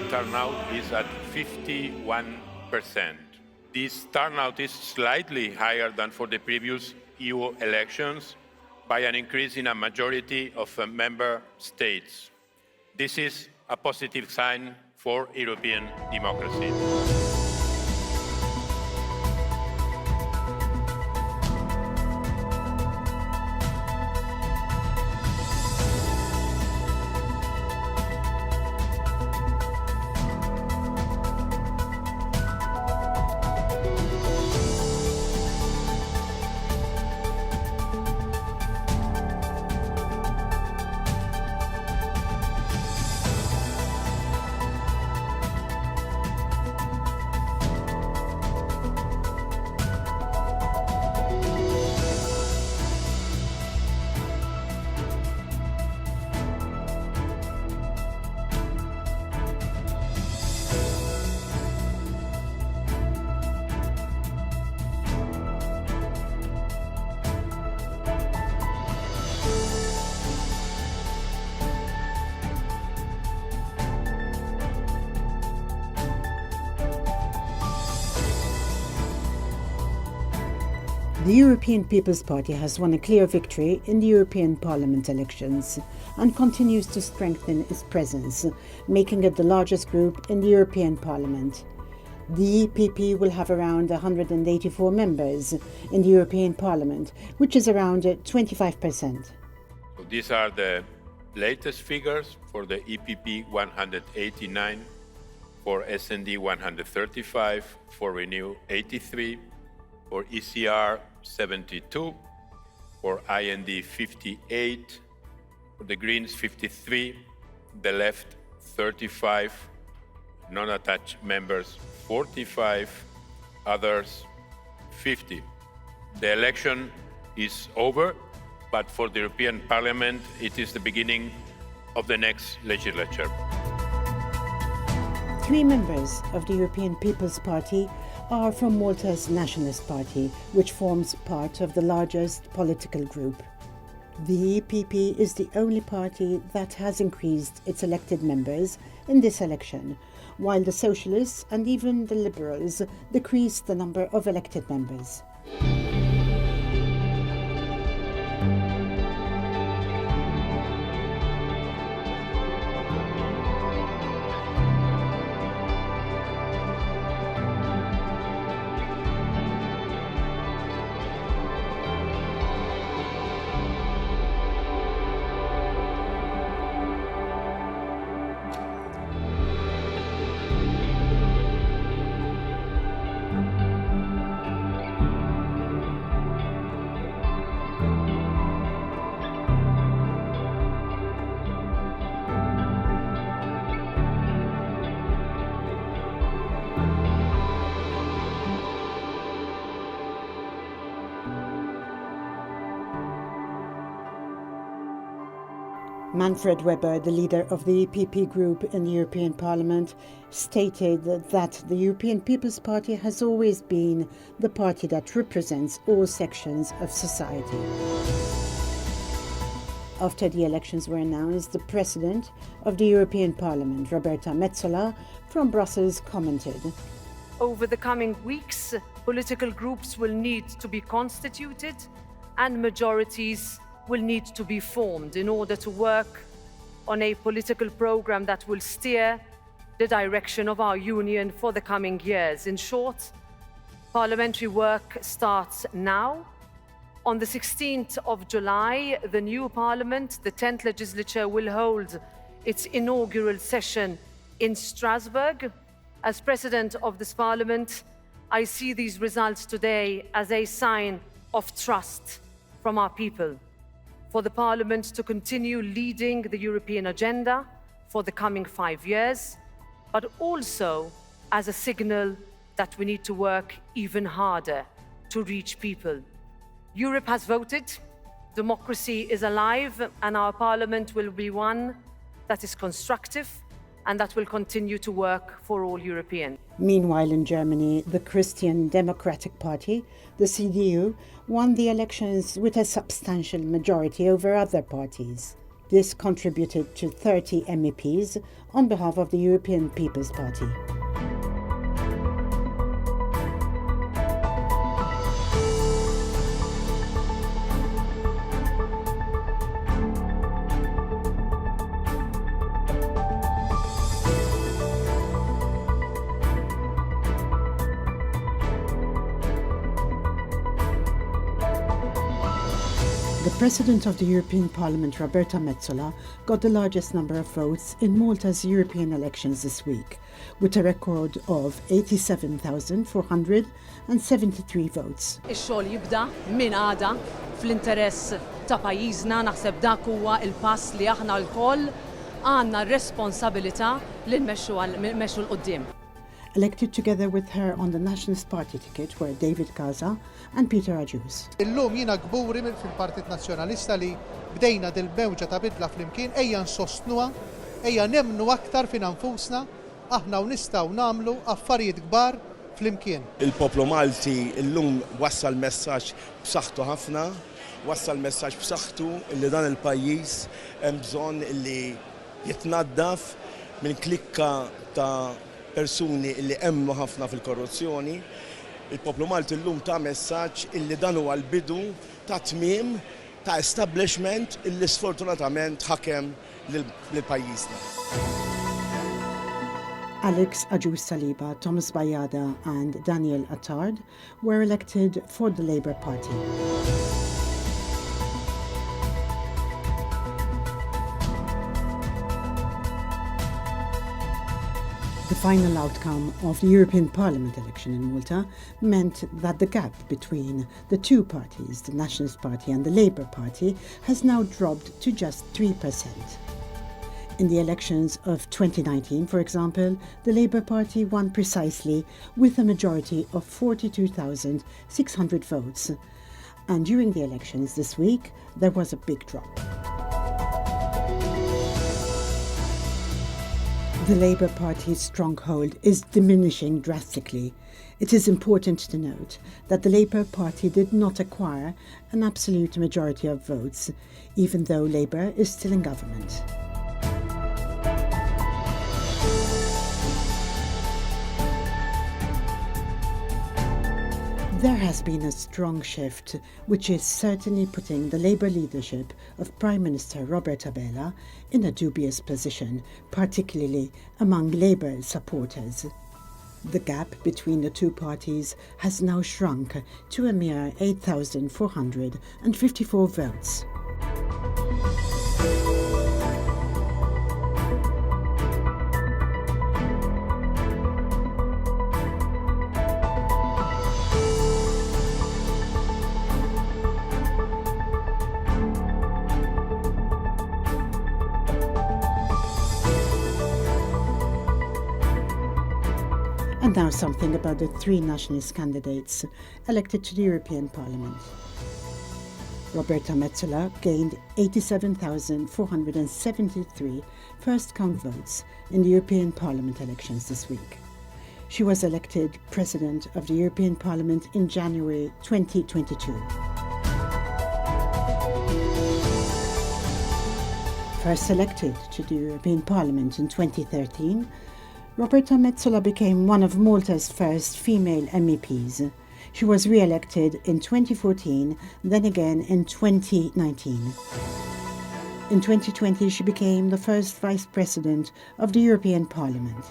turnout is at 51%. This turnout is slightly higher than for the previous EU elections by an increase in a majority of member states. This is a positive sign for European democracy. The European People's Party has won a clear victory in the European Parliament elections and continues to strengthen its presence, making it the largest group in the European Parliament. The EPP will have around 184 members in the European Parliament, which is around 25%. So these are the latest figures for the EPP 189, for SD 135, for Renew 83, for ECR 72, for IND 58, for the Greens 53, the Left 35, non-attached members 45, others 50. The election is over, but for the European Parliament it is the beginning of the next legislature. 3 members of the European People's Party are from Malta's Nationalist Party, which forms part of the largest political group. The EPP is the only party that has increased its elected members in this election, while the Socialists and even the Liberals decreased the number of elected members. Manfred Weber, the leader of the EPP group in the European Parliament, stated that the European People's Party has always been the party that represents all sections of society. After the elections were announced, the President of the European Parliament, Roberta Metsola, from Brussels, commented. Over the coming weeks, political groups will need to be constituted and majorities will need to be formed in order to work on a political program that will steer the direction of our union for the coming years. In short, parliamentary work starts now. On the 16th of July, the new parliament, the 10th legislature, will hold its inaugural session in Strasbourg. As president of this parliament, I see these results today as a sign of trust from our people, for the Parliament to continue leading the European agenda for the coming 5 years, but also as a signal that we need to work even harder to reach people. Europe has voted, democracy is alive, and our Parliament will be one that is constructive and that will continue to work for all Europeans. Meanwhile, in Germany, the Christian Democratic Party, the CDU, won the elections with a substantial majority over other parties. This contributed to 30 MEPs on behalf of the European People's Party. The President of the European Parliament, Roberta Metsola, got the largest number of votes in Malta's European elections this week, with a record of 87,473 votes. Ix-xogħol jibda minn għada fl-interess ta' pajjiżna, naħseb dak huwa il-pass li aħna lkoll għandna r-responsabilità li nmexxu l-qudiem. Elected together with her on the Nationalist Party ticket were David Casa and Peter Ajus. Illum jiena gburi fil-Partit Nazzjonalista li bdejna dil-mewġa ta' bidla flimkien, ejja nsostnuha, ejja nemmnu aktar fin anfusna, aħna nistgħu nagħmlu affarijiet kbar flimkien. Il-poplu Malti illum wassal messaġġ b'saħħtu ħafna, wassal messaġġ b'saħħtu li dan il-pajjiż hemm bżonn li jitnaddaf minn klikka ta' persuni li hemmu ħafna fil-korruzzjoni. Il-poplu Malti llum ta' messaġġ illi dan huwa l-bidu ta' tmiem ta' establishment illi sfortunatament ħakem lil pajjiżna. Alex Ajus Saliba, Thomas Bayada and Daniel Attard were elected for the Labour Party. The final outcome of the European Parliament election in Malta meant that the gap between the two parties, the Nationalist Party and the Labour Party, has now dropped to just 3%. In the elections of 2019, for example, the Labour Party won precisely with a majority of 42,600 votes. And during the elections this week, there was a big drop. The Labour Party's stronghold is diminishing drastically. It is important to note that the Labour Party did not acquire an absolute majority of votes, even though Labour is still in government. There has been a strong shift, which is certainly putting the Labour leadership of Prime Minister Roberta Bella in a dubious position, particularly among Labour supporters. The gap between the two parties has now shrunk to a mere 8,454 votes. And now something about the three nationalist candidates elected to the European Parliament. Roberta Metsola gained 87,473 first-count votes in the European Parliament elections this week. She was elected President of the European Parliament in January 2022. First elected to the European Parliament in 2013, Roberta Metsola became one of Malta's first female MEPs. She was re-elected in 2014, then again in 2019. In 2020, she became the first Vice President of the European Parliament.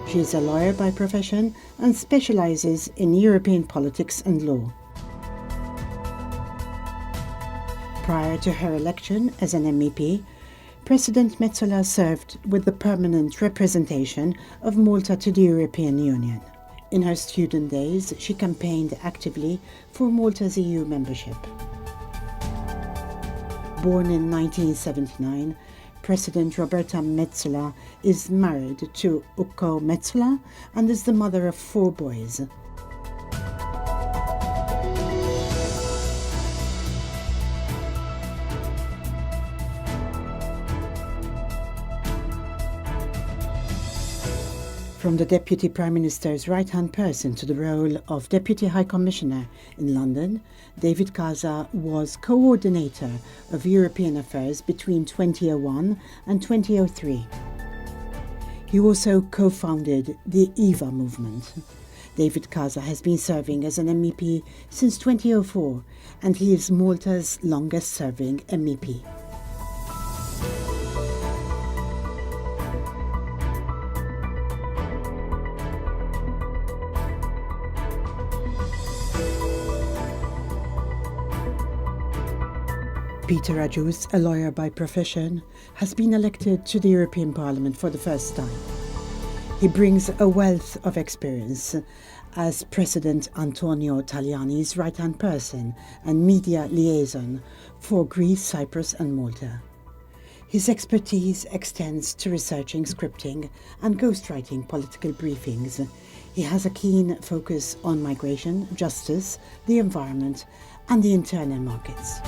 She is a lawyer by profession and specializes in European politics and law. Prior to her election as an MEP, President Metsola served with the permanent representation of Malta to the European Union. In her student days, she campaigned actively for Malta's EU membership. Born in 1979, President Roberta Metsola is married to Ukko Metsola and is the mother of 4 boys. From the Deputy Prime Minister's right-hand person to the role of Deputy High Commissioner in London, David Casa was coordinator of European affairs between 2001 and 2003. He also co-founded the EVA movement. David Casa has been serving as an MEP since 2004, and he is Malta's longest-serving MEP. Peter Ajus, a lawyer by profession, has been elected to the European Parliament for the first time. He brings a wealth of experience as President Antonio Tajani's right-hand person and media liaison for Greece, Cyprus and Malta. His expertise extends to researching, scripting and ghostwriting political briefings. He has a keen focus on migration, justice, the environment and the internal markets.